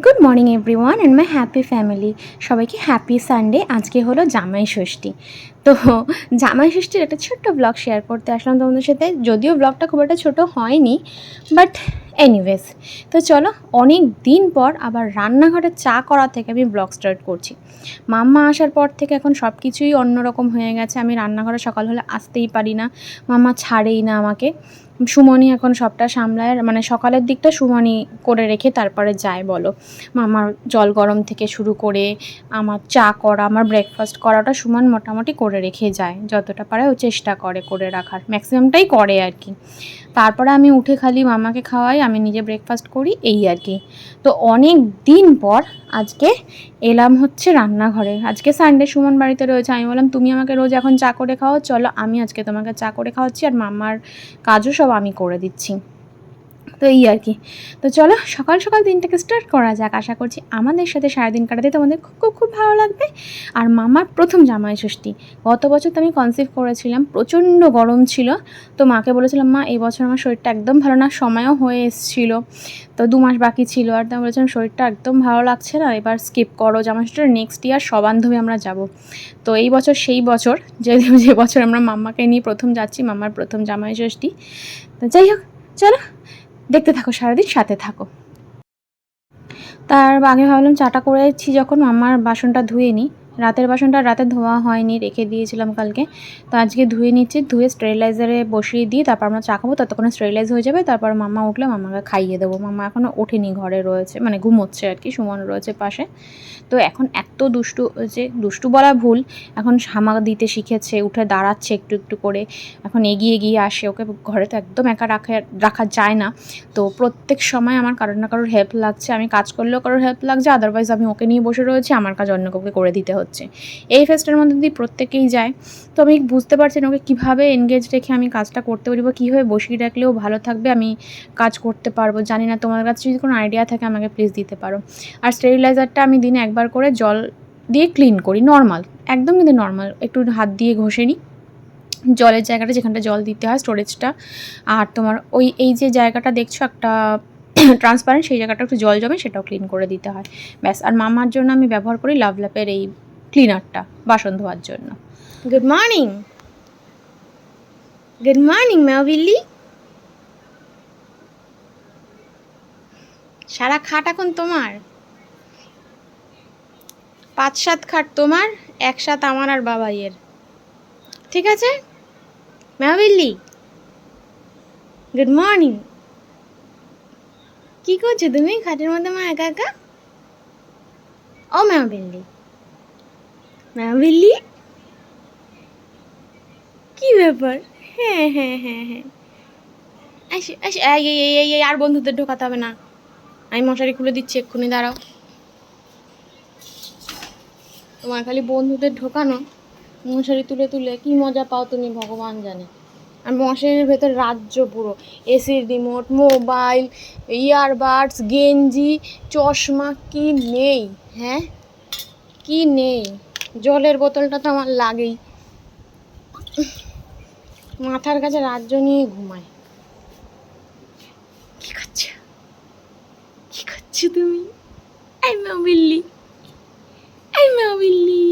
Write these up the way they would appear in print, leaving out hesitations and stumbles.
Good morning everyone and my happy family. সবাইকে happy Sunday. আজকে হলো জামাই ষষ্ঠী। তো জামাই ষষ্ঠীর একটা ছোট্ট ব্লগ শেয়ার করতে আসলাম তোমাদের সাথে। যদিও ব্লগটা খুব একটা ছোটো হয়নি, বাট এনিওয়েজ। তো চলো, অনেক দিন পর আবার রান্নাঘরে চা করা থেকে আমি ব্লগ স্টার্ট করছি। মাম্মা আসার পর থেকে এখন সব কিছুই অন্যরকম হয়ে গেছে। আমি রান্নাঘরে সকাল হলে আসতেই পারি না, মাম্মা ছাড়েই না আমাকে। সুমনি এখন সবটা সামলায়, মানে সকালের দিকটা সুমনি করে রেখে তারপরে যায় বলো। আমার জল গরম থেকে শুরু করে আমার চা করা, আমার ব্রেকফাস্ট করাটা সুমন মোটামুটি করে রেখে যায়, যতটা পারে ও চেষ্টা করে রাখার, ম্যাক্সিমামটাই করে আর কি। তারপরে আমি উঠে খালি মামাকে খাওয়াই, আমি নিজে ব্রেকফাস্ট করি, এই আর কি। তো অনেক দিন পর আজকে এলাম হচ্ছে রান্নাঘরে। আজকে সানডে, সুমন বাড়িতে রয়েছে। আমি বললাম তুমি আমাকে রোজ এখন চা করে খাওয়াও, চলো আমি আজকে তোমাকে চা করে খাওয়াচ্ছি, আর মামার কাজও সব আমি করে দিচ্ছি। তো এই আর কি। তো চলো সকাল সকাল দিনটাকে স্টার্ট করা যাক। আশা করছি আমাদের সাথে সারাদিন কাটাতে তোমাদের খুব খুব খুব ভালো লাগবে। আর মামার প্রথম জামাই ষষ্ঠী। গত বছর তো আমি কনসিভ করেছিলাম, প্রচণ্ড গরম ছিল। তো মাকে বলেছিলাম, মা এই বছর আমার শরীরটা একদম ভালো না, সময়ও হয়ে এসেছিলো, তো 2 মাস বাকি ছিল। আর তো বলেছিলাম শরীরটা একদম ভালো লাগছে না, এবার স্কিপ করো জামাই ষষ্ঠীর, নেক্সট ইয়ার সবান্ধবী আমরা যাব। তো এই বছর সেই বছর, যে বছর আমরা মাম্মাকে নিয়ে প্রথম যাচ্ছি, মামার প্রথম জামাই ষষ্ঠী। তো যাই হোক, চলো দেখতে থাকো, সারাদিন সাথে থাকো। তার আগে ভাবলাম চাটা করেছি যখন, মামার বাসনটা ধুয়ে নিই। রাতের বাসনটা রাতে ধোয়া হয়নি, রেখে দিয়েছিলাম কালকে। তো আজকে ধুয়ে নিচ্ছি, ধুয়ে স্টেরিলাইজারে বসিয়ে দিই, তারপর আমরা চা খাবো। ততক্ষণে স্টেরিলাইজ হয়ে যাবে, তারপর মাম্মা উঠলে মামাকে খাইয়ে দেবো। মাম্মা এখনও ওঠেনি, ঘরে রয়েছে, মানে ঘুমোচ্ছে আর কি, সুমন রয়েছে পাশে। তো এখন এত দুষ্টু হয়েছে, দুষ্টু বলা ভুল, এখন হামা দিতে শিখেছে, উঠে দাঁড়াচ্ছে একটু একটু করে, এখন এগিয়ে এগিয়ে আসে। ওকে ঘরে তো একদম একা রাখা যায় না। তো প্রত্যেক সময় আমার কারোর না কারোর হেল্প লাগছে, আমি কাজ করলেও কারোর হেল্প লাগছে, আদারওয়াইজ আমি ওকে নিয়ে বসে রয়েছি, আমার কাজ অন্য কাউকে করে দিতে হচ্ছে। এই ফেস্টের মধ্যে দিয়ে প্রত্যেকেই যায়। তো আমি বুঝতে পারছি না ওকে কীভাবে এনগেজ রেখে আমি কাজটা করতে পারি, বা কীভাবে বসিয়ে রাখলেও ভালো থাকবে, আমি কাজ করতে পারবো। জানি না, তোমার কাছে যদি কোনো আইডিয়া থাকে আমাকে প্লিজ দিতে পারো। আর স্টেরিলাইজারটা আমি দিনে একবার করে জল দিয়ে ক্লিন করি, নর্মাল একদম, কিন্তু নর্মাল একটু হাত দিয়ে ঘষে নিই জলের জায়গাটা, যেখানটা জল দিতে হয়, স্টোরেজটা। আর তোমার ওই এই যে জায়গাটা দেখছো একটা ট্রান্সপারেন্ট, সেই জায়গাটা একটু জল জমে, সেটাও ক্লিন করে দিতে হয়, ব্যাস। আর মামার জন্য আমি ব্যবহার করি লাভল্যাপের এই ক্লিনারটা, বাসন ধোয়ার জন্য। গুড মর্নিং, গুড মর্নিং ম্যাভিলি। সারা খাট এখন তোমার, 5-7 খাট তোমার, 1 সাত আমার আর বাবাইয়ের, ঠিক আছে ম্যাভিলি? Good morning. কি করছো তুমি খাটের মধ্যে মা একা একা? ও ম্যাভিলি, ম্যাভিলি কি ব্যাপার? হ্যাঁ হ্যাঁ হ্যাঁ হ্যাঁ, আসি আসি, এই আর বন্ধুদের ঢোকাতে হবে না, আমি মশারি খুলে দিচ্ছি এক্ষুনি, দাঁড়াও। তোমার খালি বন্ধুদের ঢোকানো, মশারি তুলে তুলে কি মজা পাও তুমি ভগবান জানে। আর মশারির ভেতর রাজ্য পুরো, এসির রিমোট, মোবাইল, ইয়ারবাডস, গেঞ্জি, চশমা, কি নেই? হ্যাঁ কি নেই? জলের বোতলটা তো আমার লাগেই, মাথার কাছে রাজ্য নিয়ে ঘুমায়। কি করছো, কি করছো তুমি? এই ম্যাভিলি, এই ম্যাভিলি,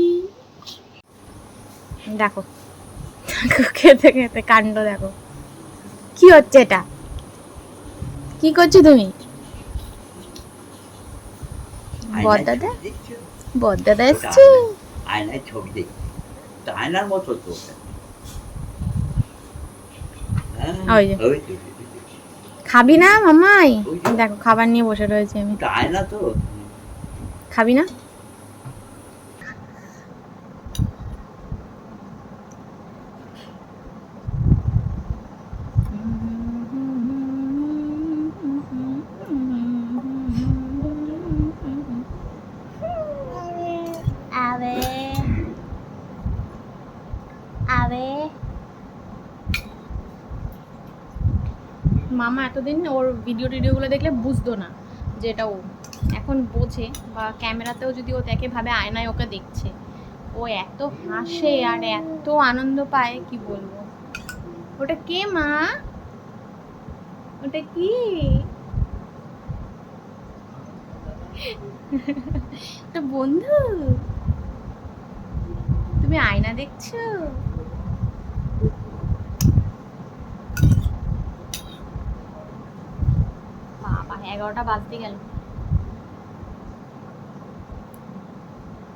দেখো খেতে খেতে কাণ্ড দেখো। কি হচ্ছে এটা? কি করছো তুমি? বড়দাদা, বড়দাদা এসছে। আয়নায় ছবি দেখি, তো আয়নার মতো তো। ওই যে খাবি না মামাই, দেখো খাবার নিয়ে বসে রয়েছে, আমি আয়না তো। খাবি না? আবে আবে মামা এতদিন ওর ভিডিওগুলো দেখলে বুঝতো না যে এটা ও, এখন বোঝে, বা ক্যামেরাতেও যদি ও দেখে ভাবে আয়নায় ওকে দেখছে। ও এত হাসে আর এত আনন্দ পায় কি বলবো। ওটা কে মা? ওটা কি? তো বন্ধু, তুমি আয়না দেখছো? বাবা 11টা বাজতে গেল।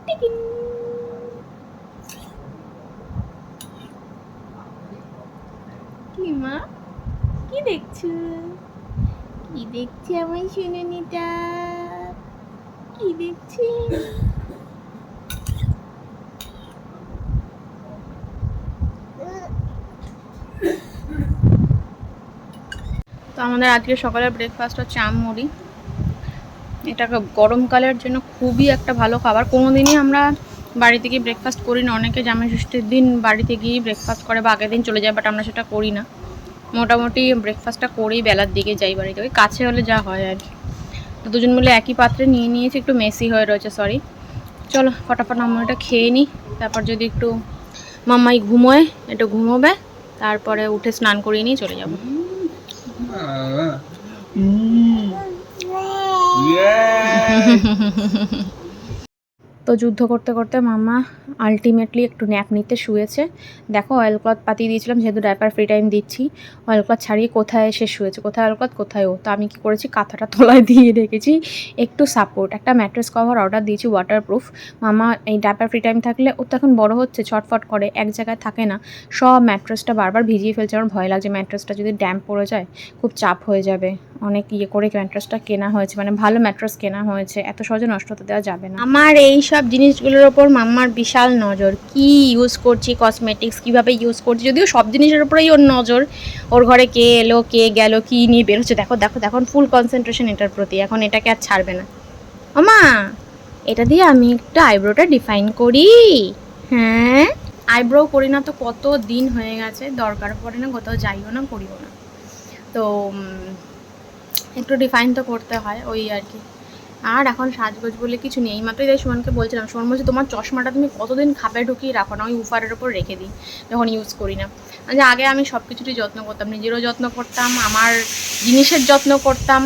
টিকিন। কি মা, কি দেখছো? কি দেখছি আমার শুনুনিটা? কি দেখছি? তো আমাদের আজকে সকালের ব্রেকফাস্ট হচ্ছে আম মুড়ি। এটা গরমকালের জন্য খুবই একটা ভালো খাবার। কোনোদিনই আমরা বাড়িতে গিয়ে ব্রেকফাস্ট করি না। অনেকে জামাই ষষ্ঠীর দিন বাড়িতে গিয়ে ব্রেকফাস্ট করে বা আগের দিন চলে যায়, বাট আমরা সেটা করি না। মোটামুটি ব্রেকফাস্টটা করেই বেলার দিকে যাই বাড়িতে, ওই কাছে হলে যা হয় আর কি। তো দুজন মিলে একই পাত্রে নিয়ে নিয়েছি, একটু মেসি হয়ে রয়েছে, সরি। চলো ফটাফট আমরা খেয়ে নিই, তারপর যদি একটু মাম্মাই ঘুমোয় একটু ঘুমোবে, তারপরে উঠে স্নান করিয়ে নিয়ে চলে যাবো। তো যুদ্ধ করতে করতে মাম্মা আলটিমেটলি একটু ন্যাপ নিতে শুয়েছে। দেখো অয়েল ক্লথ পাতিয়ে দিয়েছিলাম, যেহেতু ডাইপার ফ্রি টাইম দিচ্ছি। অয়েল ক্লথ ছাড়িয়ে কোথায় এসে শুয়েছে, কোথায় অয়েল ক্লথ কোথায় ও। তো আমি কি করেছি, কাঁথাটা তলায় দিয়ে রেখেছি একটু সাপোর্ট। একটা ম্যাট্রেস কভার অর্ডার দিয়েছি ওয়াটারপ্রুফ। মাম্মা এই ডাইপার ফ্রি টাইম থাকলে, ও তো এখন বড় হচ্ছে, ছটফট করে, এক জায়গায় থাকে না, সব ম্যাট্রেসটা বারবার ভিজিয়ে ফেলছে। আমার ভয় লাগছে ম্যাট্রেসটা যদি ড্যাম্প পড়ে যায় খুব চাপ হয়ে যাবে। অনেক ইয়ে করে ম্যাট্রেসটা কেনা হয়েছে, মানে ভালো ম্যাট্রেস কেনা হয়েছে, এত সহজে নষ্ট হতে দেওয়া যাবে না। আমার এই সব জিনিসগুলোর ওপর মাম্মার বিশাল নজর, কি ইউজ করছি কসমেটিক্স, কিভাবে ইউজ করছি, যদিও সব জিনিসের উপরেই ওর নজর। ওর ঘরে কে এলো কে গেল কি নিয়ে বেরোচ্ছে, দেখো দেখো দেখো, ফুল কনসেন্ট্রেশন এটার প্রতি। এখন এটাকে আর ছাড়বে না। ওমা, এটা দিয়ে আমি একটু আইব্রোটা ডিফাইন করি। হ্যাঁ, আইব্রো করি না তো কত দিন হয়ে গেছে, দরকার পড়ে না, কোথাও যাইও না, করিও না। তো একটু ডিফাইন তো করতে হয়, ওই আর কি। আর এখন সাজগোজ বলে কিছু নেই। মাত্রই তাই সুমনকে বলছিলাম, সুমন বলছে তোমার চশমাটা তুমি কতদিন খাপে ঢুকিয়ে রাখো না, ওই উফারের ওপর রেখে দিই যখন ইউজ করি না। যে আগে আমি সব কিছুরই যত্ন করতাম, নিজেরও যত্ন করতাম, আমার জিনিসের যত্ন করতাম,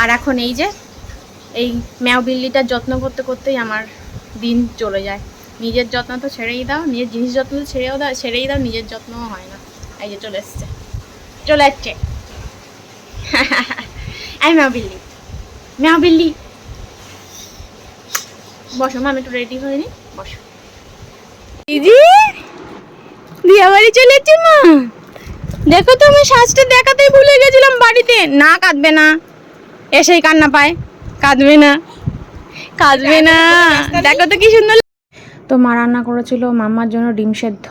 আর এখন এই যে এই ম্যাও বিল্লিটার যত্ন করতে করতেই আমার দিন চলে যায়। নিজের যত্ন তো ছেড়েই দাও, নিজের জিনিস যত্ন তো ছেড়েই দাও, নিজের যত্নও হয় না। এই যে চলে এসছে, চলে যাচ্ছে। এই ম্যাও বিল্লি, ম্যাও বিল্লি, বসো মা, আমি একটু রেডি হয়ে নি, বসো। দিদি দিয়া বাড়ি চলে এসছি মা, দেখো তো আমি সাজটা দেখাতেই ভুলে গেছিলাম বাড়িতে। না কাঁদবে না, এসেই কান্না পায়, কাঁদবে না, কাঁদবে না, দেখো তো কি সুন্দর। তো মা রান্না করেছিল মাম্মার জন্য ডিম সেদ্ধ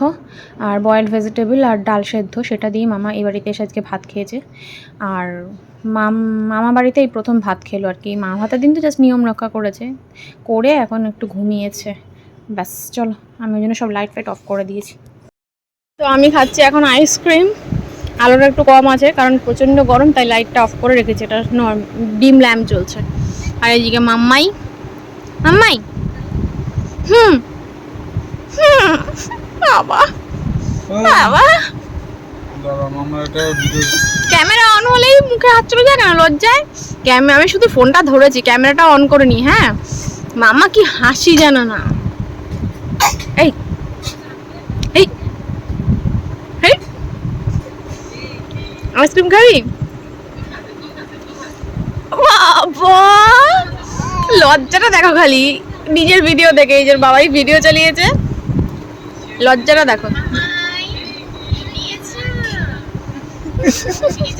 আর বয়েলড ভেজিটেবল আর ডাল সেদ্ধ, সেটা দিয়ে মামা এই বাড়িতে এসে আজকে ভাত খেয়েছে। আর মামা বাড়িতে এই প্রথম ভাত খেলো আর কি। মা ভাতের দিন তো জাস্ট নিয়ম রক্ষা করেছে, করে এখন একটু ঘুমিয়েছে, ব্যাস। চলো, আমি ওই জন্য সব লাইট ফাইট অফ করে দিয়েছি। তো আমি খাচ্ছি এখন আইসক্রিম, আলোটা একটু কম আছে কারণ প্রচণ্ড গরম, তাই লাইটটা অফ করে রেখেছি, এটা ডিম ল্যাম্প চলছে। আর এইদিকে মাম্মাই, মাম্মাই হুম হুম, বাবা বাবা, ক্যামেরা অন হলেই মুখে হাত চলে যায় কেন লজ্জায়? আমি শুধু ফোনটা ধরেছি, ক্যামেরাটা অন করে নি। হ্যাঁ, মামা কি হাসি জানো না। এই এই এই, আইসক্রিম খাবি? বাবা, লজ্জাটা দেখো খালি, নিজের ভিডিও দেখে, নিজের বাবাই ভিডিও চালিয়েছে, লজ্জাটা দেখো।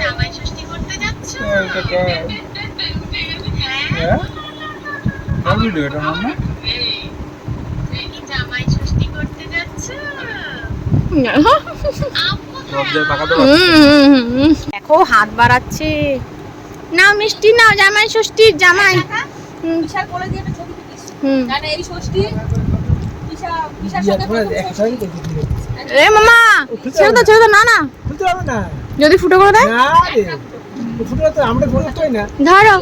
জামাই ষষ্ঠী করতে যাচ্ছ? জামাই ষষ্ঠী করতে যাচ্ছ? দেখো হাত বাড়াচ্ছে, না মিষ্টি না, জামাই ষষ্ঠীর জামাই। এ মামা ছেড়ে দাও, ছেড়ে দাও, না না, যদি ফুটো করে দেয় ধরো।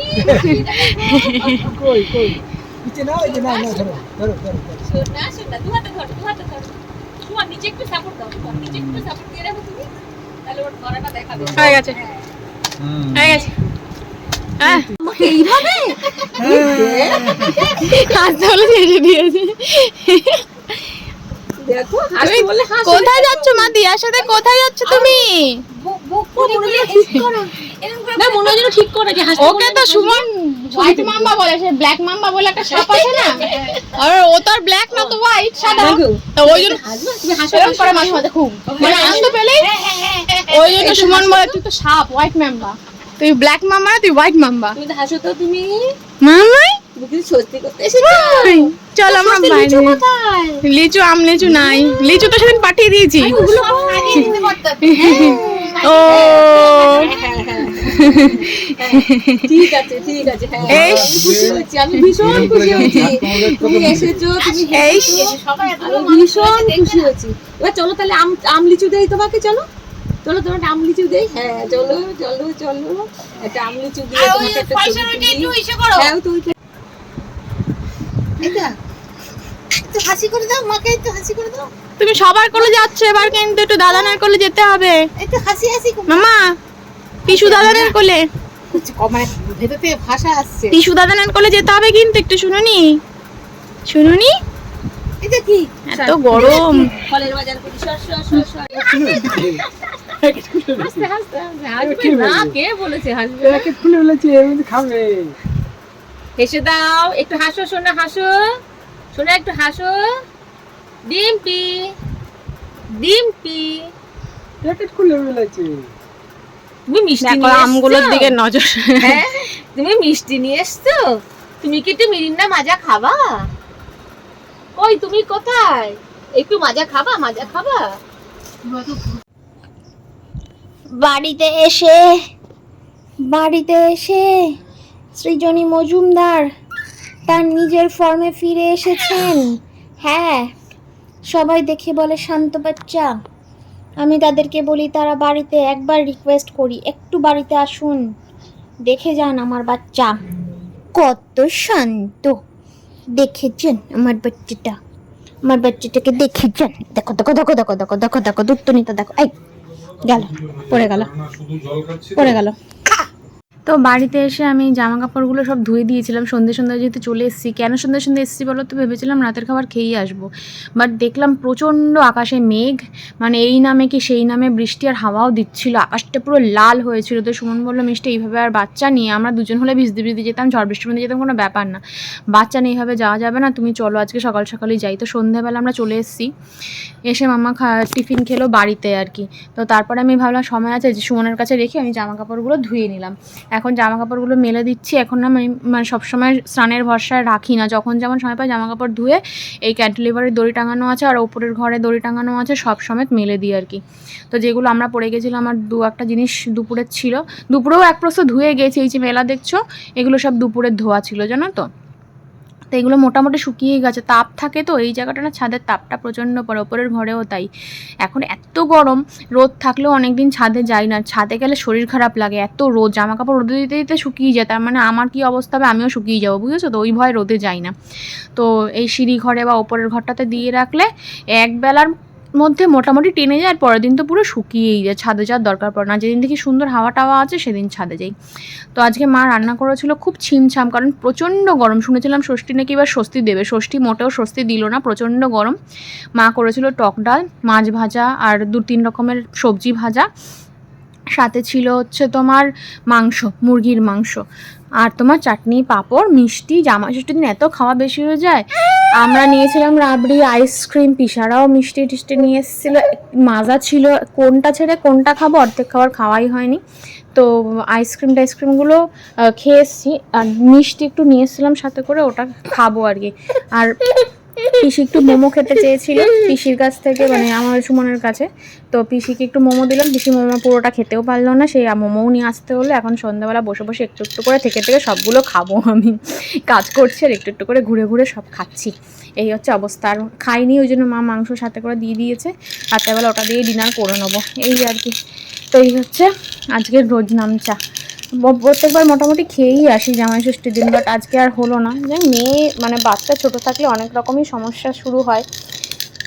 হয়ে গেছে, হয়ে গেছে। এইভাবে হাসতে বলে ছেড়ে দিয়েছে। দেখো হাসি বলে হাসি। কোথায় যাচ্ছ মা? দিয়ার সাথে কোথায় যাচ্ছ তুমি? না মনে হয় যেন ঠিক করে যে হাসি। ওকে তো সুমন হোয়াইট মাম্বা বলে, সে ব্ল্যাক মাম্বা বলে একটা সাপ আছে না, আর ও তো আর ব্ল্যাক না, তো হোয়াইট সাদা, তো ওই জন্য তুমি হাসি এরকম করে মাঝে মাঝে খুব মানে আনন্দ পেলে ওই জন্য সুমন বলে তুই তো সাপ, হোয়াইট মাম্বা, তুই ব্ল্যাক মাম্বা না, তুই হোয়াইট মাম্বা। তুমি তো হাসো তো তুমি। মামাই তুমি কি সত্যি করতে এসেছো? চল আমরা বাইরে। লিচু আম লিচু নাই, লিচু তো সেদিন পাঠিয়ে দিয়েছি। ও ঠিক আছে ঠিক আছে, হ্যাঁ এই আমি খুশি হয়েছি, আমি ভীষণ খুশি হয়েছি তুমি এসেছো, তুমি এই আমি ভীষণ খুশি হয়েছি। এবার চলো তাহলে আম লিচু দেই তোমাকে, চলো চলো তোমাকে আম লিচু দেই। হ্যাঁ চলো চলো চলো, একটা আম লিচু দিয়ে তোমাকে একটা ছবি তুলি। হ্যাঁ তো এটা একটু হাসি করে দাও মাকে, একটু হাসি করে দাও। তুমি সবার কোলে যাচ্ছ, এবার কিন্তু একটু দাদানের কোলে যেতে হবে। একটু হাসি হাসি মামা পিসু দাদানের কোলে, মানে ভেতর থেকে ভাষা আসছে। পিসু দাদানের কোলে যেতে হবে কিন্তু, একটু শুনুনি শুনুনি, এটা কি এত গরম। ফলের বাজার করি, সর সর সর সর। হাসতে হাসতে হাসবে না, কে বলেছে হাসবে? একে ফুলে বলেছে এমনি খাবে। হেসে দাও, একটু হাসো সোনা, হাসো সোনা, একটু হাসো। ডিম্পি ডিম্পি, প্যাকেট খুলে বলেছে। তুমি মিষ্টি দেখো নিয়ে আমগুলোর এসছো? দিকে নজর। হ্যাঁ তুমি মিষ্টি নিয়ে এসছো, তুমি কি একটু মিরিন্ডা মাজা খাবা? কই তুমি কোথায়? একটু মাজা খাবা, মাজা খাবা? বাড়িতে এসে সৃজনী মজুমদার তার নিজের ফর্মে ফিরে এসেছেন। হ্যাঁ, সবাই দেখে বলে শান্ত বাচ্চা। আমি তাদেরকে বলি তারা বাড়িতে একবার রিকোয়েস্ট করি, একটু বাড়িতে আসুন, দেখে যান আমার বাচ্চা কত শান্ত। দেখেছেন আমার বাচ্চাটা, আমার বাচ্চাটাকে দেখে যান। দেখো দেখো দেখো দেখো দেখো দেখো দেখো দুত্তনিটা দেখো, এই গেল, পড়ে গেল পড়ে গেল। তো বাড়িতে এসে আমি জামা কাপড়গুলো সব ধুয়ে দিয়েছিলাম, সন্ধ্যে সন্ধ্যে যেহেতু চলে এসেছি। কেন সন্ধ্যে সন্ধ্যে এসেছি বলো তো? ভেবেছিলাম রাতের খাবার খেয়েই আসবো, বাট দেখলাম প্রচণ্ড আকাশে মেঘ, মানে এই নামে কি সেই নামে বৃষ্টি, আর হাওয়াও দিচ্ছিল, আকাশটা পুরো লাল হয়েছিল। তো সুমন বললো মিষ্টি এইভাবে আর বাচ্চা নিয়ে, আমরা দুজন হলে ভিজতে ভিজতে যেতাম, ঝড় বৃষ্টির মধ্যে যেতাম, কোনো ব্যাপার না, বাচ্চা নিয়ে এইভাবে যাওয়া যাবে না, তুমি চলো আজকে সকাল সকালই যাই। তো সন্ধ্যেবেলা আমরা চলে এসেছি, এসে মামা টিফিন খেলো বাড়িতে আর কি। তো তারপরে আমি ভাবলাম সময় আছে, যে সুমনের কাছে রেখে আমি জামা কাপড়গুলো ধুয়ে নিলাম। এখন জামা কাপড়গুলো মেলে দিচ্ছি। এখন না আমি মানে সবসময় স্নানের ভরসায় রাখি না, যখন যেমন সময় পাই জামা কাপড় ধুয়ে এই ক্যান্টিলিভারের দড়ি টাঙানো আছে আর ওপরের ঘরে দড়ি টাঙানো আছে, সব সমেত মেলে দিই আর কি। তো যেগুলো আমরা পরে গেছিলাম, আমার একটা জিনিস দুপুরের ছিল, দুপুরেও এক প্রস্ত ধুয়ে গেছি, এই যে মেলা দেখছো এগুলো সব দুপুরের ধোয়া ছিল জানো তো। তো এগুলো মোটামুটি শুকিয়ে গেছে, তাপ থাকে তো এই জায়গাটা না, ছাদের তাপটা প্রচণ্ড পড়ে, ওপরের ঘরেও তাই। এখন এত গরম, রোদ থাকলেও অনেক দিন ছাদে যাই না, ছাদে গেলে শরীর খারাপ লাগে, এত রোদ, জামা কাপড় রোদে দিতে দিতে শুকিয়ে যায়, তার মানে আমার কি অবস্থা হবে, আমিও শুকিয়ে যাবো, বুঝেছো তো, ওই ভয় রোদে যাই না। তো এই সিঁড়ি ঘরে বা ওপরের ঘরটাতে দিয়ে রাখলে একবেলার মধ্যে মোটামুটি টেনে যায়, আর পরের দিন তো পুরো শুকিয়েই যায়, ছাদে যাওয়ার দরকার পড়ে না, যেদিন দেখি সুন্দর হাওয়া টাওয়া আছে সেদিন ছাদে যাই। তো আজকে মা রান্না করেছিল খুব ছিমছাম, কারণ প্রচণ্ড গরম, শুনেছিলাম ষষ্ঠী নাকি এবার স্বস্তি দেবে, ষষ্ঠী মোটেও স্বস্তি দিল না, প্রচণ্ড গরম। মা করেছিল টক ডাল, মাছ ভাজা আর 2-3 রকমের সবজি ভাজা, সাথে ছিল হচ্ছে তোমার মাংস, মুরগির মাংস, আর তোমার চাটনি, পাঁপড়, মিষ্টি। জামাই ষষ্ঠীর দিন এত খাওয়া বেশি হয়ে যায়। আমরা নিয়েছিলাম রাবড়ি, আইসক্রিম, পিসারাও মিষ্টি টিষ্টি নিয়ে এসেছিল, মাজা ছিল, কোনটা ছেড়ে কোনটা খাবো, অর্ধেক খাওয়াই হয়নি। তো টাইসক্রিমগুলো খেয়ে এসেছি, আর মিষ্টি একটু নিয়ে এসেছিলাম সাথে করে, ওটা খাবো আর কি। আর পিসি একটু মোমো খেতে চেয়েছিল পিসির কাছ থেকে, মানে আমার সুমনের কাছে, তো পিসিকে একটু মোমো দিলাম, পিসি মোমো পুরোটা খেতেও পারলো না, সেই মোমোও নিয়ে আসতে হলো। এখন সন্ধ্যাবেলা বসে বসে একটু একটু করে থেকে সবগুলো খাবো, আমি কাজ করছি আর একটু একটু করে ঘুরে ঘুরে সব খাচ্ছি, এই হচ্ছে অবস্থা। আর খাইনি, ওই জন্য মা মাংস সাথে করে দিয়ে দিয়েছে, রাত্রেবেলা ওটা দিয়ে ডিনার করে নেবো, এই আর কি। তো এই হচ্ছে আজকের রোজ নামচা। প্রত্যেকবার মোটামুটি খেয়েই আসি জামাই ষষ্ঠীর দিন, বাট আজকে আর হলো না। মেয়ে মানে বাচ্চা ছোটো থাকলে অনেক রকমই সমস্যা শুরু হয়,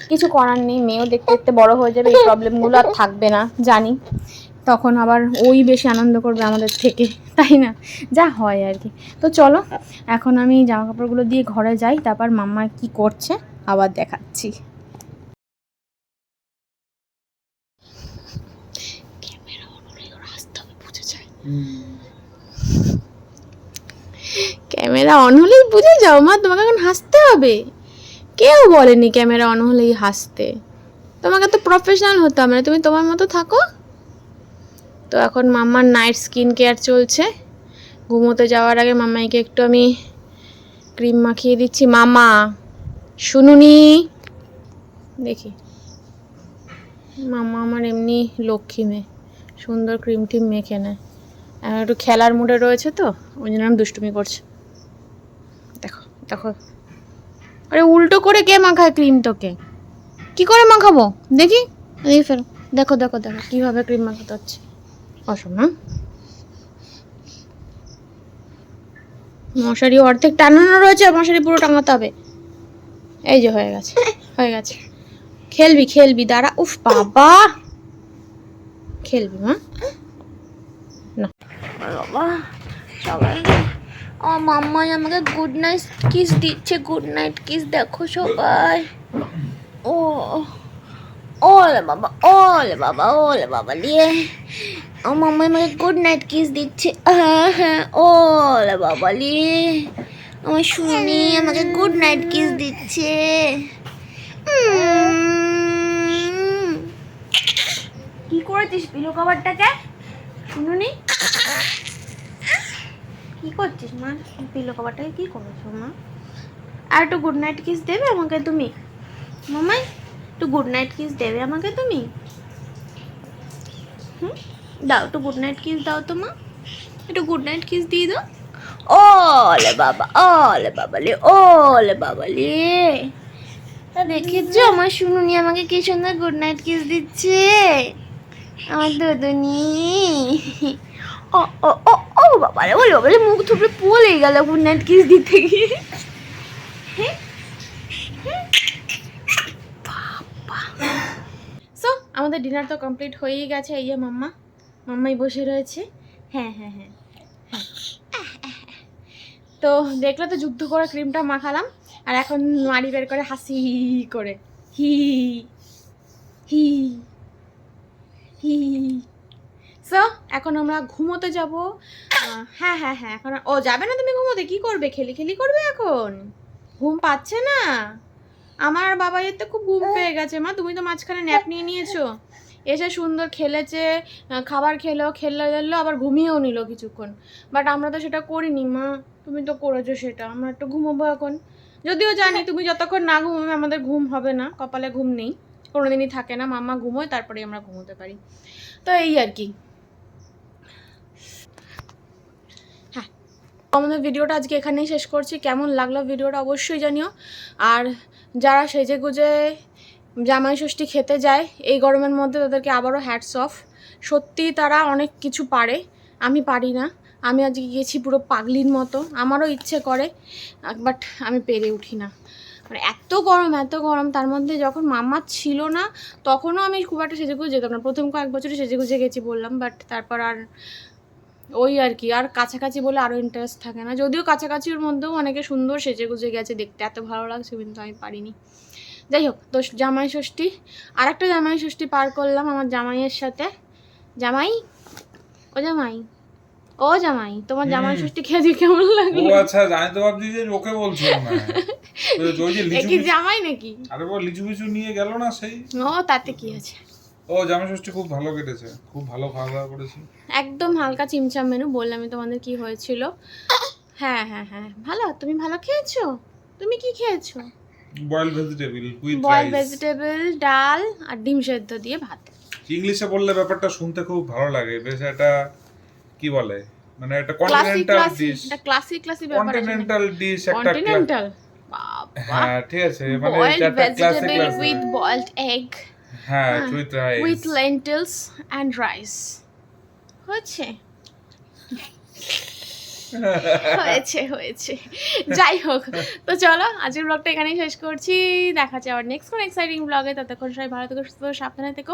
কিছু করার নেই, মেয়েও দেখতে দেখতে বড় হয়ে যাবে, এই প্রবলেমগুলো আর থাকবে না জানি, তখন আবার ওই বেশি আনন্দ করবে আমাদের থেকে। তাই না, যা হয় আর কি। তো চলো এখন আমি জামা কাপড়গুলো দিয়ে ঘরে যাই, তারপর মাম্মা কি করছে আবার দেখাচ্ছি। ক্যামেরা অন হলেই বুঝে যাও মা, তোমাকে এখন হাসতে হবে। কেউ বলেনি ক্যামেরা অন হলেই হাসতে, তোমাকে তো প্রফেশনাল হতে হবে না, তুমি তোমার মতো থাকো। তো এখন মাম্মার নাইট স্কিন কেয়ার চলছে। ঘুমোতে যাওয়ার আগে মাম্মাইকে একটু আমি ক্রিম মাখিয়ে দিচ্ছি। মামা শুনুনি, দেখি মামা আমার এমনি লক্ষ্মী মেয়ে, সুন্দর ক্রিম টিম মেখে নেয়। এখন একটু খেলার মুডে রয়েছে তো ওই জন্য আমি দুষ্টুমি করছে। দেখো দেখো, আরে উল্টো করে কে মাখায় ক্রিম তোকে? কি করে মাখাবো দেখি, এই ফেরো, দেখো দেখো দেখো কীভাবে ক্রিম মাখাতে হচ্ছে। অসম্মান, মশারি অর্ধেক টানানো রয়েছে, মশারি পুরো টাঙাতে হবে। এই যে হয়ে গেছে, হয়ে গেছে। খেলবি খেলবি, দাঁড়া। উফ বাবা, খেলবি মা না বাবা। সবাই ও মাম্মাই আমাকে গুড নাইট কিস দিচ্ছে, গুড নাইট কিস দেখো সবাই। ও ওলে বাবা, ওলে বাবা, ওলে বাবা লিয়ে ও মাম্মাই আমাকে গুড নাইট কিস দিচ্ছে। হ্যাঁ হ্যাঁ, ওলে বাবা লিয়ে আমার শুনি আমাকে গুড নাইট কিস দিচ্ছে। কি করেছিস পিলো কভারটাকে শুনুনি? কি করছিস মা, পিলো কভারটাকে কি করেছো মা? আর একটু গুড নাইট কিস দেবে আমাকে তুমি? মামাই একটু গুড নাইট কিস দেবে আমাকে তুমি? দাও একটু গুড নাইট কিস দাও তো মা, একটু গুড নাইট কিস দিয়ে দাও। ওলে বাবা, ওলে বাবা লে, ওলে বাবা লে। দেখেছো আমার শুনুনি আমাকে কি সুন্দর গুড নাইট কিস দিচ্ছে, আমার দুদুনি। ও ও ও ও বাবা রে, ওলে বাবা রে, মুখ থুবড়ে পড়ে গেল গুড নাইট কিস দিতে গিয়ে। সো আমাদের ডিনার তো কমপ্লিট হয়েই গেছে। এই যে মাম্মাই বসে রয়েছে। হ্যাঁ হ্যাঁ হ্যাঁ হ্যাঁ। তো দেখলে তো যুদ্ধ করে ক্রিমটা মাখালাম, আর এখন মাড়ি বের করে হাসি করে হি হি হি। সো এখন আমরা ঘুমোতে যাব। হ্যাঁ হ্যাঁ হ্যাঁ, এখন ও যাবে না তুমি ঘুমোতে? কি করবে, খেলি খেলি করবে এখন? ঘুম পাচ্ছে না? আমার বাবাইয়ের তো খুব ঘুম পেয়ে গেছে মা, তুমি তো মাঝখানে ন্যাপ নিয়ে নিয়েছো, এসে সুন্দর খেলেছে, খাবার খেললো আবার ঘুমিয়েও নিল কিছুক্ষণ। বাট আমরা তো সেটা করিনি মা, তুমি তো করেছো সেটা। আমরা একটু ঘুমোবো এখন, যদিও জানি তুমি যতক্ষণ না ঘুমোবে আমাদের ঘুম হবে না, কপালে ঘুম নেই, কোনোদিনই থাকে না। মাম্মা ঘুমোয় তারপরে আমরা ঘুমোতে পারি। তো এই আর কি। হ্যাঁ, আমাদের ভিডিওটা আজকে এখানেই শেষ করছি। কেমন লাগলো ভিডিওটা অবশ্যই জানিও। আর যারা সেজে গুজে জামাই ষষ্ঠী খেতে যায় এই গরমের মধ্যে, তাদেরকে আবারও হ্যাটস অফ। সত্যি তারা অনেক কিছু পারে, আমি পারি না। আমি আজকে গেছি পুরো পাগলির মতো, আমারও ইচ্ছে করে বাট আমি পেরে উঠি না। মানে এত গরম, তার মধ্যে যখন মাম্মা ছিল না তখনও আমি খুব একটা সেজেগুজে যেতাম না। প্রথম কয়েক বছরে সেজেগুজে গেছি বললাম, বাট তারপর আর ওই আর কি, আর কাছাকাছি বলে আরও ইন্টারেস্ট থাকে না। যদিও কাছাকাছির মধ্যেও অনেকে সুন্দর সেজেগুজে গেছে, দেখতে এত ভালো লাগছে, কিন্তু আমি পারিনি। যাই হোক, তো জামাই ষষ্ঠী, আর একটা জামাই ষষ্ঠী পার করলাম আমার জামাইয়ের সাথে। জামাই, ও জামাই, ও জামাই, তোমার জামাই ষষ্ঠী খেয়ে কেমন লাগলো? ও আচ্ছা, জানি তো ভাবছি যে ওকে বলছো না। ওই যে লিচু কি জামাই নাকি? আরে ও লিচু পিচু নিয়ে গেল না সেই। ও তাতে কি আছে? ও জামাই ষষ্ঠী খুব ভালো কেটেছে, খুব ভালো খাওয়া দাওয়া করেছি, একদম হালকা চিমচাম মেনু। বললাম আমি তোমাদের কি হয়েছিল। হ্যাঁ হ্যাঁ হ্যাঁ, ভালো, তুমি ভালো খেয়েছো। তুমি কি খেয়েছো? Boiled vegetable with boiled rice, vegetable, ডাল আর ডিম সেদ্ধ দিয়ে ভাত। ইংলিশে বললে ব্যাপারটা শুনতে খুব ভালো লাগে, বেশ একটা কি বলে, মানে একটা ক্লাসিক কন্টিনেন্টাল ডিশ, এটা ক্লাসিক ব্যাপার আছে। কন্টিনেন্টাল ডিশ একটা কন্টিনেন্টাল, হ্যাঁ ঠিক আছে, মানে বয়েলড একটা classic vegetable with boiled egg, হ্যাঁ with rice, with lentils and rice হচ্ছে। হয়েছে হয়েছে যাই হোক, তো চলো আজকের ব্লগটা এখানেই শেষ করছি। দেখা যাচ্ছে আবার নেক্সট কোনো এক্সাইটিং ব্লগে। ততক্ষণ সবাই ভালো থেকো, সুস্থ থেকো, সাবধানে থেকো।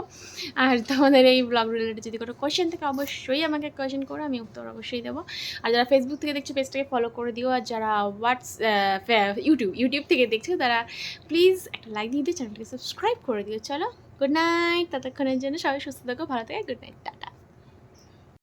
আর তোমাদের এই ব্লগ রিলেটেড যদি কোনো কোয়েশ্চেন থাকে অবশ্যই আমাকে কোয়েশ্চেন করো, আমি উত্তর অবশ্যই দেবো। আর যারা ফেসবুক থেকে দেখছো পেজটাকে ফলো করে দিও, আর যারা ইউটিউব থেকে দেখছো তারা প্লিজ একটা লাইক দিয়ে দিও, চ্যানেলটাকে সাবস্ক্রাইব করে দিও। চলো গুড নাইট, ততক্ষণের জন্য সবাই সুস্থ থাকো, ভালো থেকো, গুড নাইট।